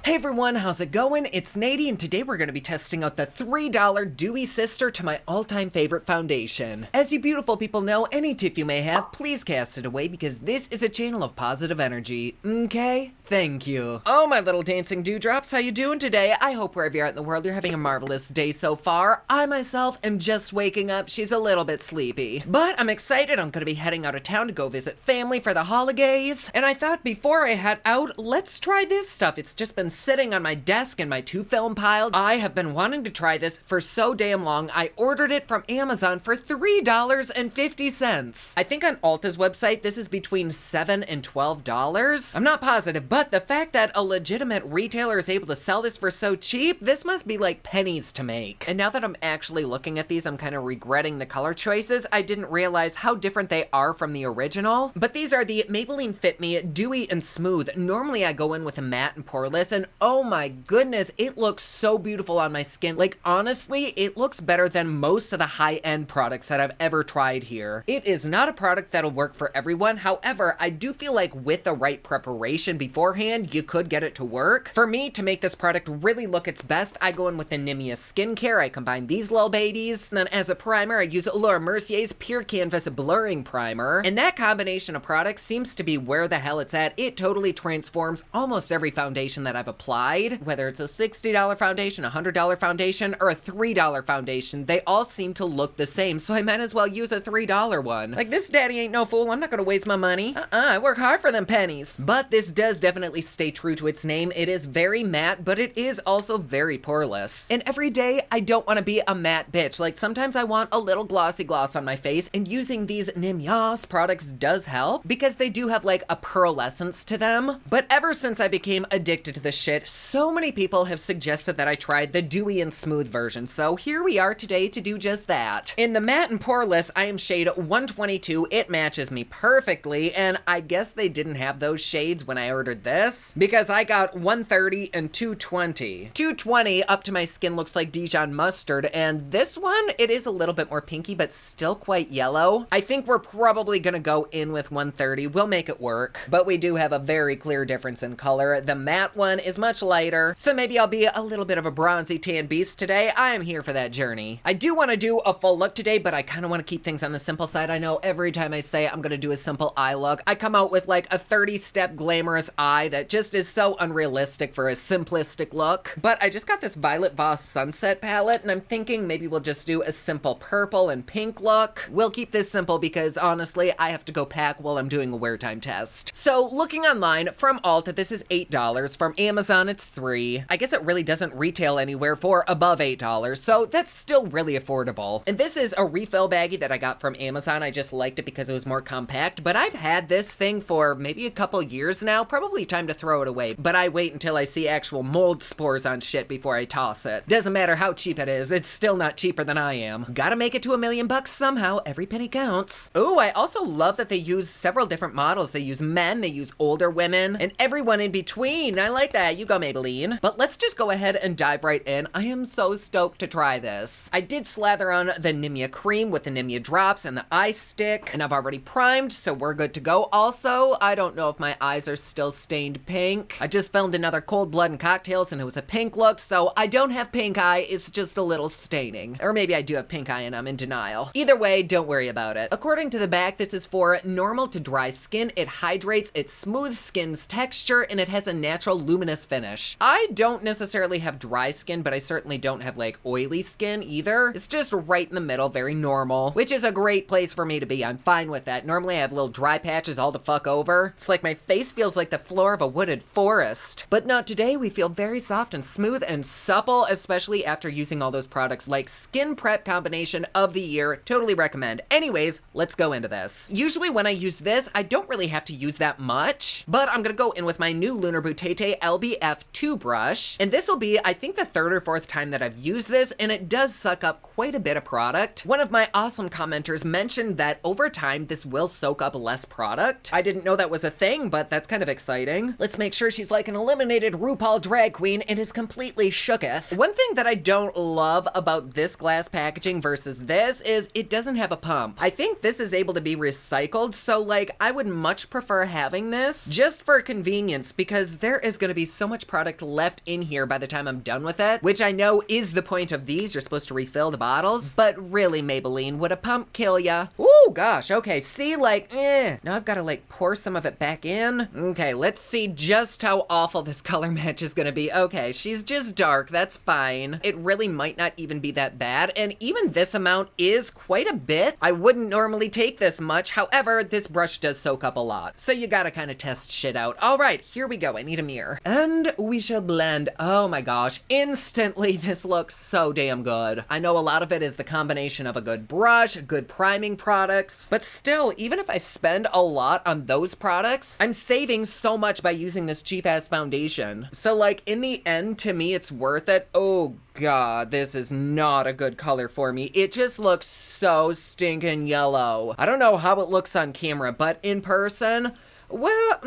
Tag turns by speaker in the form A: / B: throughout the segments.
A: Hey everyone, how's it going? It's Nady, and today we're going to be testing out the $3 DEWY sister to my all-time favorite foundation. As you beautiful people know, any tip you may have, please cast it away because this is a channel of positive energy, okay? Thank you. Oh, my little dancing dewdrops, how you doing today? I hope wherever you're at in the world, you're having a marvelous day so far. I myself am just waking up. She's a little bit sleepy, but I'm excited. I'm going to be heading out of town to go visit family for the holidays, and I thought before I head out, let's try this stuff. It's just been sitting on my desk in my 2-film pile. I have been wanting to try this for so damn long. I ordered it from Amazon for $3.50. I think on Ulta's website, this is between $7 and $12. I'm not positive, but the fact that a legitimate retailer is able to sell this for so cheap, this must be like pennies to make. And now that I'm actually looking at these, I'm kind of regretting the color choices. I didn't realize how different they are from the original, but these are the Maybelline Fit Me Dewy and Smooth. Normally I go in with a matte and poreless, and oh my goodness, it looks so beautiful on my skin. Like, honestly, it looks better than most of the high-end products that I've ever tried here. It is not a product that'll work for everyone. However, I do feel like with the right preparation beforehand, you could get it to work. For me, to make this product really look its best, I go in with the Nimia skincare. I combine these little babies. And then as a primer, I use Laura Mercier's Pure Canvas Blurring Primer. And that combination of products seems to be where the hell it's at. It totally transforms almost every foundation that I've applied. Whether it's a $60 foundation, a $100 foundation, or a $3 foundation, they all seem to look the same, so I might as well use a $3 one. Like, this daddy ain't no fool. I'm not gonna waste my money. I work hard for them pennies. But this does definitely stay true to its name. It is very matte, but it is also very poreless. And every day, I don't want to be a matte bitch. Like, sometimes I want a little glossy gloss on my face, and using these Nimias products does help because they do have like a pearlescence to them. But ever since I became addicted to this shit, so many people have suggested that I tried the dewy and smooth version, so here we are today to do just that. In the matte and poreless, I am shade 122. It matches me perfectly, and I guess they didn't have those shades when I ordered this, because I got 130 and 220. 220 up to my skin looks like Dijon mustard, and this one, it is a little bit more pinky, but still quite yellow. I think we're probably gonna go in with 130. We'll make it work, but we do have a very clear difference in color. The matte one is much lighter, so maybe I'll be a little bit of a bronzy tan beast today. I am here for that journey. I do want to do a full look today, but I kind of want to keep things on the simple side. I know every time I say I'm going to do a simple eye look, I come out with like a 30-step glamorous eye that just is so unrealistic for a simplistic look. But I just got this Violet Voss Sunset palette, and I'm thinking maybe we'll just do a simple purple and pink look. We'll keep this simple because honestly, I have to go pack while I'm doing a wear time test. So looking online, from Ulta, this is $8. From Amazon, it's $3. I guess it really doesn't retail anywhere for above $8, so that's still really affordable. And this is a refill baggie that I got from Amazon. I just liked it because it was more compact, but I've had this thing for maybe a couple years now. Probably time to throw it away, but I wait until I see actual mold spores on shit before I toss it. Doesn't matter how cheap it is, it's still not cheaper than I am. Gotta make it to $1 million somehow. Every penny counts. Ooh, I also love that they use several different models. They use men, they use older women, and everyone in between. I like that. You go, Maybelline. But let's just go ahead and dive right in. I am so stoked to try this. I did slather on the Nimia cream with the Nimia drops and the eye stick, and I've already primed, so we're good to go. Also, I don't know if my eyes are still stained pink. I just filmed another Cold Blood and Cocktails, and it was a pink look, so I don't have pink eye. It's just a little staining. Or maybe I do have pink eye and I'm in denial. Either way, don't worry about it. According to the back, this is for normal to dry skin. It hydrates, it smooths skin's texture, and it has a natural luminous finish. I don't necessarily have dry skin, but I certainly don't have like oily skin either. It's just right in the middle, very normal, which is a great place for me to be. I'm fine with that. Normally I have little dry patches all the fuck over. It's like my face feels like the floor of a wooded forest. But not today. We feel very soft and smooth and supple, especially after using all those products. Like skin prep combination of the year. Totally recommend. Anyways, let's go into this. Usually when I use this, I don't really have to use that much, but I'm gonna go in with my new Lunar Boutete LBF2 brush, and this will be, I think, the third or fourth time that I've used this, and it does suck up quite a bit of product. One of my awesome commenters mentioned that over time, this will soak up less product. I didn't know that was a thing, but that's kind of exciting. exciting. Let's make sure she's like an eliminated RuPaul drag queen and is completely shooketh. One thing that I don't love about this glass packaging versus this is it doesn't have a pump. I think this is able to be recycled, so like I would much prefer having this just for convenience because there is going to be so much product left in here by the time I'm done with it, which I know is the point of these. You're supposed to refill the bottles, but really, Maybelline, would a pump kill ya? Ooh, gosh, okay, see, like, now I've got to like pour some of it back in. Okay, let's see just how awful this color match is going to be. Okay, she's just dark, that's fine. It really might not even be that bad, and even this amount is quite a bit. I wouldn't normally take this much, however, this brush does soak up a lot, so you gotta kind of test shit out. All right, here we go. I need a mirror. And we shall blend. Oh my gosh, instantly this looks so damn good. I know a lot of it is the combination of a good brush, good priming products, but still, even if I spend a lot on those products, I'm saving so much by using this cheap ass foundation. So like in the end, to me, it's worth it. Oh God, this is not a good color for me. It just looks so stinking yellow. I don't know how it looks on camera, but in person, well,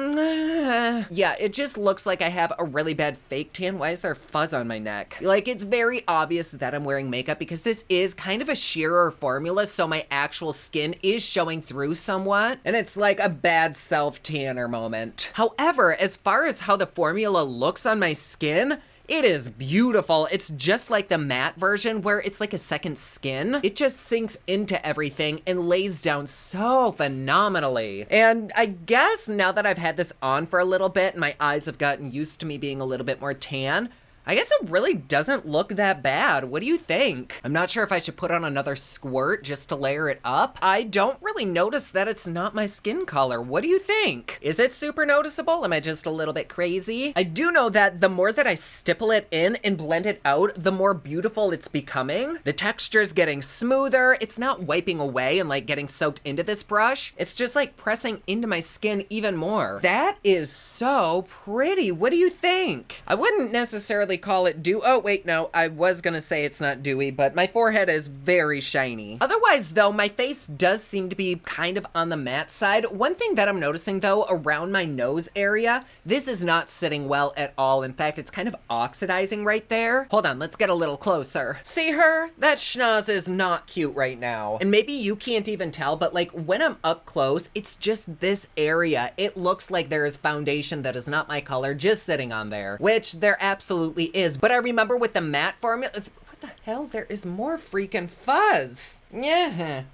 A: yeah, it just looks like I have a really bad fake tan. Why is there fuzz on my neck? Like, it's very obvious that I'm wearing makeup because this is kind of a sheerer formula, so my actual skin is showing through somewhat, and it's like a bad self-tanner moment. However, as far as how the formula looks on my skin, it is beautiful. It's just like the matte version where it's like a second skin. It just sinks into everything and lays down so phenomenally. And I guess now that I've had this on for a little bit and my eyes have gotten used to me being a little bit more tan, I guess it really doesn't look that bad. What do you think? I'm not sure if I should put on another squirt just to layer it up. I don't really notice that it's not my skin color. What do you think? Is it super noticeable? Am I just a little bit crazy? I do know that the more that I stipple it in and blend it out, the more beautiful it's becoming. The texture is getting smoother. It's not wiping away and like getting soaked into this brush. It's just like pressing into my skin even more. That is so pretty. What do you think? I wouldn't necessarily call it dew. Oh, wait, no, I was gonna say it's not dewy, but my forehead is very shiny. Otherwise, though, my face does seem to be kind of on the matte side. One thing that I'm noticing, though, around my nose area, this is not sitting well at all. In fact, it's kind of oxidizing right there. Hold on, let's get a little closer. See her? That schnoz is not cute right now. And maybe you can't even tell, but like when I'm up close, it's just this area. It looks like there is foundation that is not my color just sitting on there, which there absolutely is. But I remember with the matte formula, what the hell? There is more freaking fuzz. Yeah.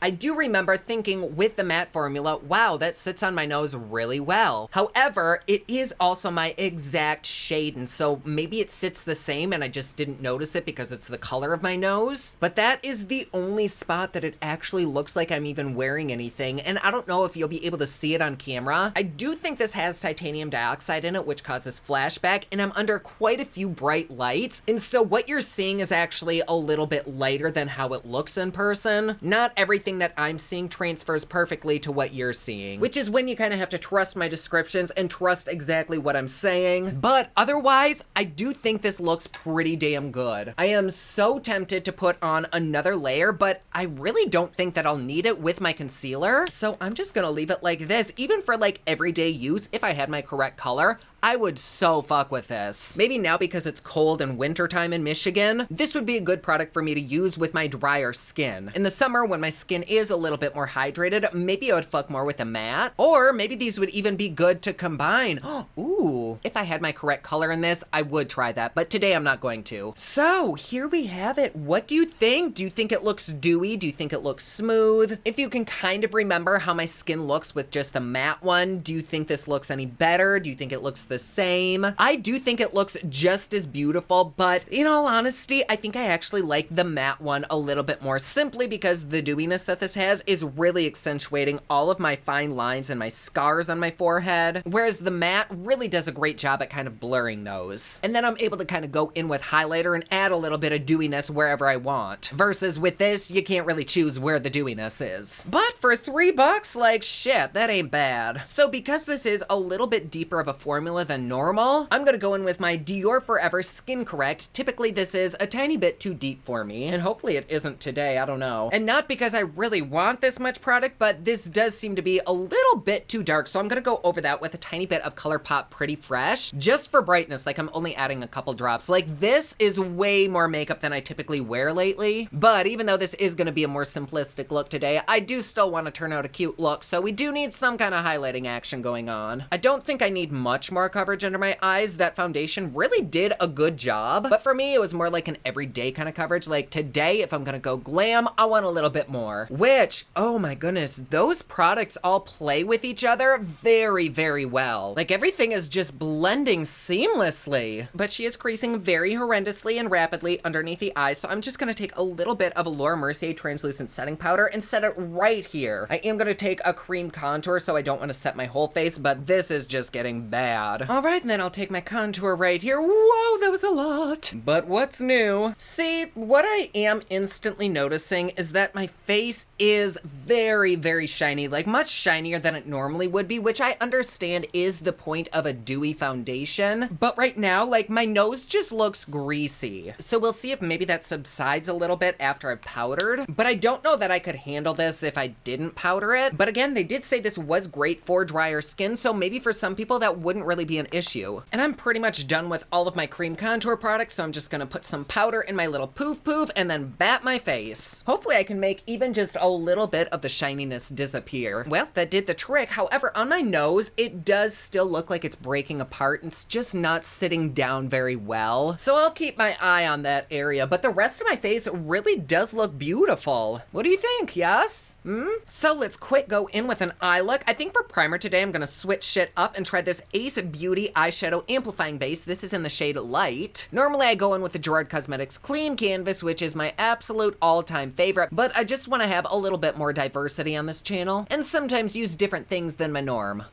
A: I do remember thinking with the matte formula, wow, that sits on my nose really well. However, it is also my exact shade, and so maybe it sits the same and I just didn't notice it because it's the color of my nose. But that is the only spot that it actually looks like I'm even wearing anything, and I don't know if you'll be able to see it on camera. I do think this has titanium dioxide in it, which causes flashback, and I'm under quite a few bright lights, and so what you're seeing is actually a little bit lighter than how it looks in person. Not everything that I'm seeing transfers perfectly to what you're seeing, which is when you kind of have to trust my descriptions and trust exactly what I'm saying. But otherwise, I do think this looks pretty damn good. I am so tempted to put on another layer, but I really don't think that I'll need it with my concealer. So I'm just gonna leave it like this. Even for like everyday use, if I had my correct color, I would so fuck with this. Maybe now because it's cold and wintertime in Michigan, this would be a good product for me to use with my drier skin. In the summer, when my skin is a little bit more hydrated, maybe I would fuck more with a matte, or maybe these would even be good to combine. Ooh, if I had my correct color in this, I would try that, but today I'm not going to. So here we have it. What do you think? Do you think it looks dewy? Do you think it looks smooth? If you can kind of remember how my skin looks with just the matte one, do you think this looks any better? Do you think it looks the same? I do think it looks just as beautiful, but in all honesty, I think I actually like the matte one a little bit more, simply because the dewiness that this has is really accentuating all of my fine lines and my scars on my forehead, whereas the matte really does a great job at kind of blurring those. And then I'm able to kind of go in with highlighter and add a little bit of dewiness wherever I want. Versus with this, you can't really choose where the dewiness is. But for $3, like shit, that ain't bad. So because this is a little bit deeper of a formula vanilla than normal. I'm gonna go in with my Dior Forever Skin Correct. Typically this is a tiny bit too deep for me, and hopefully it isn't today, I don't know. And not because I really want this much product, but this does seem to be a little bit too dark, so I'm gonna go over that with a tiny bit of ColourPop Pretty Fresh, just for brightness. Like, I'm only adding a couple drops. Like, this is way more makeup than I typically wear lately, but even though this is gonna be a more simplistic look today, I do still want to turn out a cute look, so we do need some kind of highlighting action going on. I don't think I need much more coverage under my eyes. That foundation really did a good job, but for me, it was more like an everyday kind of coverage. Like, today, if I'm gonna go glam, I want a little bit more, which, oh my goodness, those products all play with each other very, very well. Like, everything is just blending seamlessly, but she is creasing very horrendously and rapidly underneath the eye, so I'm just gonna take a little bit of a Laura Mercier translucent setting powder and set it right here. I am gonna take a cream contour, so I don't want to set my whole face, but this is just getting bad. All right, and then I'll take my contour right here. Whoa, that was a lot. But what's new? See, what I am instantly noticing is that my face is very, very shiny, like much shinier than it normally would be, which I understand is the point of a dewy foundation. But right now, like, my nose just looks greasy. So we'll see if maybe that subsides a little bit after I've powdered, but I don't know that I could handle this if I didn't powder it. But again, they did say this was great for drier skin, so maybe for some people that wouldn't really be an issue. And I'm pretty much done with all of my cream contour products, so I'm just gonna put some powder in my little poof poof and then bat my face. Hopefully I can make even just a little bit of the shininess disappear. Well, that did the trick. However, on my nose, it does still look like it's breaking apart. It's just not sitting down very well. So I'll keep my eye on that area, but the rest of my face really does look beautiful. What do you think? Yes? So let's quick go in with an eye look. I think for primer today, I'm gonna switch shit up and try this Ace Beauty Eyeshadow Amplifying Base. This is in the shade Light. Normally I go in with the Gerard Cosmetics Clean Canvas, which is my absolute all-time favorite, but I just wanna have a little bit more diversity on this channel, and sometimes use different things than my norm.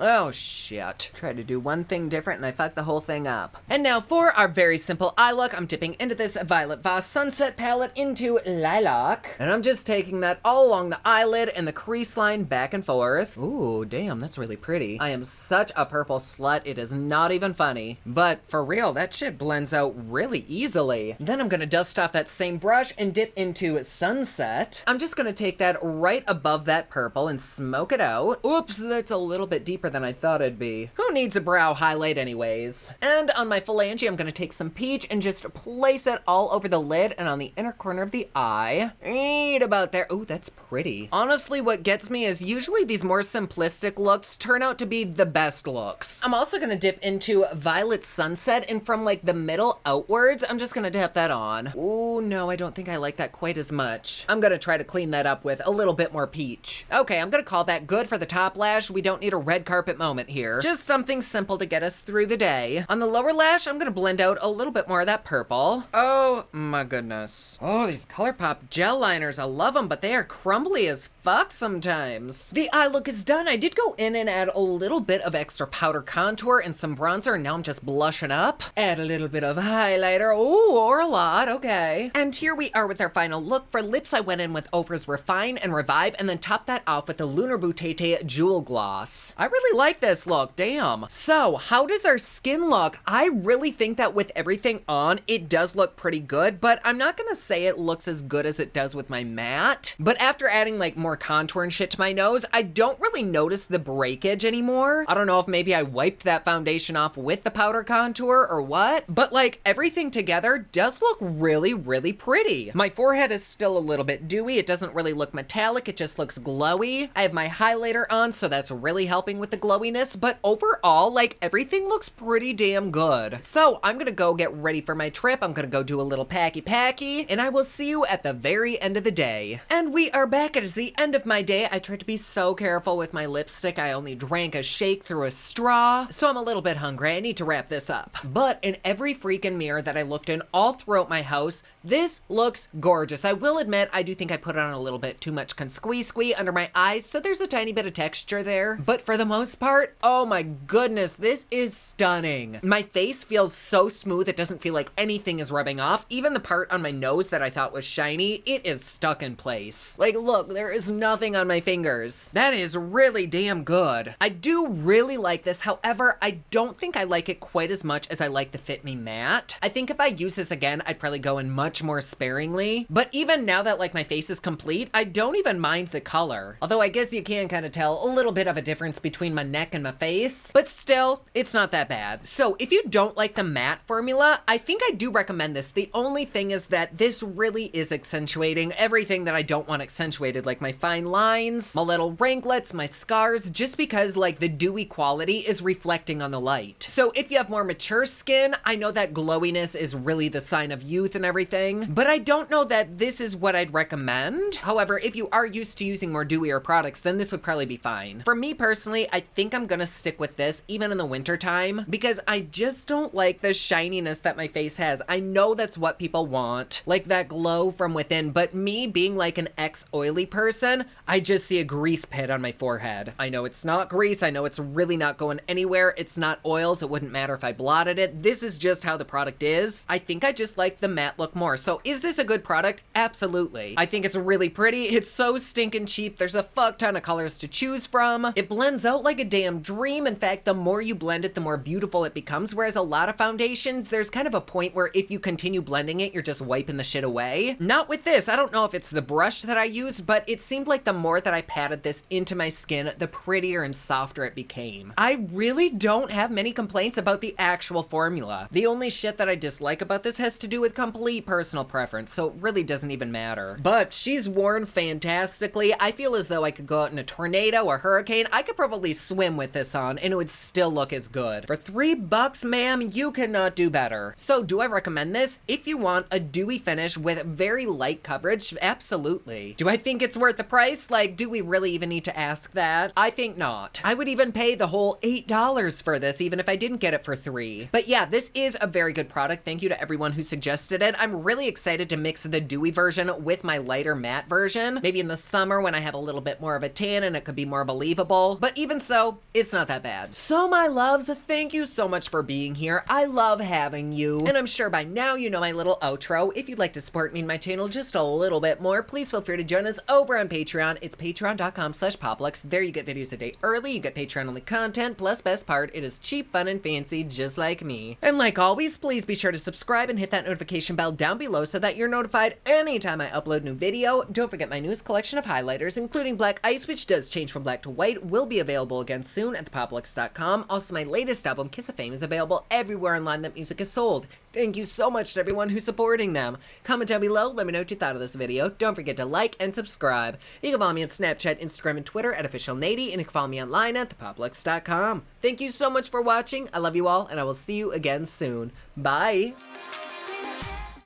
A: Oh shit. Tried to do one thing different and I fucked the whole thing up. And now for our very simple eye look, I'm dipping into this Violet Voss Sunset palette into Lilac. And I'm just taking that all along the eyelid and the crease line back and forth. Ooh, damn, that's really pretty. I am such a purple slut, it is not even funny. But for real, that shit blends out really easily. Then I'm gonna dust off that same brush and dip into Sunset. I'm just gonna take that right above that purple and smoke it out. Oops, that's a little bit deeper than I thought it'd be. Who needs a brow highlight anyways? And on my phalange, I'm gonna take some peach and just place it all over the lid and on the inner corner of the eye. Right about there. Oh, that's pretty. Honestly, what gets me is usually these more simplistic looks turn out to be the best looks. I'm also gonna dip into Violet Sunset, and from like the middle outwards, I'm just gonna dip that on. Oh no, I don't think I like that quite as much. I'm gonna try to clean that up with a little bit more peach. Okay, I'm gonna call that good for the top lash. We don't need a red carpet moment here. Just something simple to get us through the day. On the lower lash, I'm gonna blend out a little bit more of that purple. Oh my goodness. Oh, these ColourPop gel liners, I love them, but they are crumbly as fuck sometimes. The eye look is done. I did go in and add a little bit of extra powder contour and some bronzer, and now I'm just blushing up. Add a little bit of highlighter. Oh, or a lot, okay. And here we are with our final look. For lips, I went in with Ofra's Refine and Revive, and then topped that off with the Lunar Boutete Jewel Gloss. I really like this look, damn. So, how does our skin look? I really think that with everything on, it does look pretty good, but I'm not gonna say it looks as good as it does with my matte. But after adding like more contour and shit to my nose, I don't really notice the breakage anymore. I don't know if maybe I wiped that foundation off with the powder contour or what, but like everything together does look really, really pretty. My forehead is still a little bit dewy. It doesn't really look metallic. It just looks glowy. I have my highlighter on, so that's really helping with the glowiness, but overall, like everything looks pretty damn good. So I'm gonna go get ready for my trip. I'm gonna go do a little packy, and I will see you at the very end of the day. And we are back. It is the end of my day. I tried to be so careful with my lipstick. I only drank a shake through a straw, so I'm a little bit hungry. I need to wrap this up. But in every freaking mirror that I looked in all throughout my house, this looks gorgeous. I will admit, I do think I put on a little bit too much squee under my eyes, so there's a tiny bit of texture there. But for the most most part, oh my goodness, this is stunning. My face feels so smooth, it doesn't feel like anything is rubbing off. Even the part on my nose that I thought was shiny, it is stuck in place. Like, look, there is nothing on my fingers. That is really damn good. I do really like this. However, I don't think I like it quite as much as I like the Fit Me Matte. I think if I use this again, I'd probably go in much more sparingly. But even now that like my face is complete, I don't even mind the color. Although I guess you can kind of tell a little bit of a difference between my neck and my face, but still, it's not that bad. So if you don't like the matte formula, I think I do recommend this. The only thing is that this really is accentuating everything that I don't want accentuated, like my fine lines, my little wrinklets, my scars, just because like the dewy quality is reflecting on the light. So if you have more mature skin, I know that glowiness is really the sign of youth and everything, but I don't know that this is what I'd recommend. However, if you are used to using more dewier products, then this would probably be fine. For me personally, I think I'm gonna stick with this even in the winter time because I just don't like the shininess that my face has. I know that's what people want, like that glow from within, but me being like an ex-oily person, I just see a grease pit on my forehead. I know it's not grease, I know it's really not going anywhere, it's not oils, it wouldn't matter if I blotted it. This is just how the product is. I think I just like the matte look more. So is this a good product? Absolutely. I think it's really pretty. It's so stinking cheap. There's a fuck ton of colors to choose from. It blends out like a damn dream. In fact, the more you blend it, the more beautiful it becomes. Whereas a lot of foundations, there's kind of a point where if you continue blending it, you're just wiping the shit away. Not with this. I don't know if it's the brush that I used, but it seemed like the more that I patted this into my skin, the prettier and softer it became. I really don't have many complaints about the actual formula. The only shit that I dislike about this has to do with complete personal preference, so it really doesn't even matter. But she's worn fantastically. I feel as though I could go out in a tornado or hurricane. I could probably swim with this on and it would still look as good. For $3, ma'am, you cannot do better. So do I recommend this? If you want a dewy finish with very light coverage, absolutely. Do I think it's worth the price? Like, do we really even need to ask that? I think not. I would even pay the whole $8 for this, even if I didn't get it for $3. But yeah, this is a very good product. Thank you to everyone who suggested it. I'm really excited to mix the dewy version with my lighter matte version. Maybe in the summer when I have a little bit more of a tan and it could be more believable. But even so, it's not that bad. So my loves, thank you so much for being here. I love having you. And I'm sure by now you know my little outro. If you'd like to support me and my channel just a little bit more, please feel free to join us over on Patreon. It's patreon.com/Poplux. There you get videos a day early, you get Patreon only content, plus best part, it is cheap, fun, and fancy just like me. And like always, please be sure to subscribe and hit that notification bell down below so that you're notified anytime I upload new video. Don't forget my newest collection of highlighters, including Black Ice, which does change from black to white, will be available again soon at thepoplux.com. Also, my latest album, Kiss of Fame, is available everywhere online that music is sold. Thank you so much to everyone who's supporting them. Comment down below, let me know what you thought of this video. Don't forget to like and subscribe. You can follow me on Snapchat, Instagram, and Twitter at officialnady, and you can follow me online at thepoplux.com. Thank you so much for watching. I love you all, and I will see you again soon. Bye!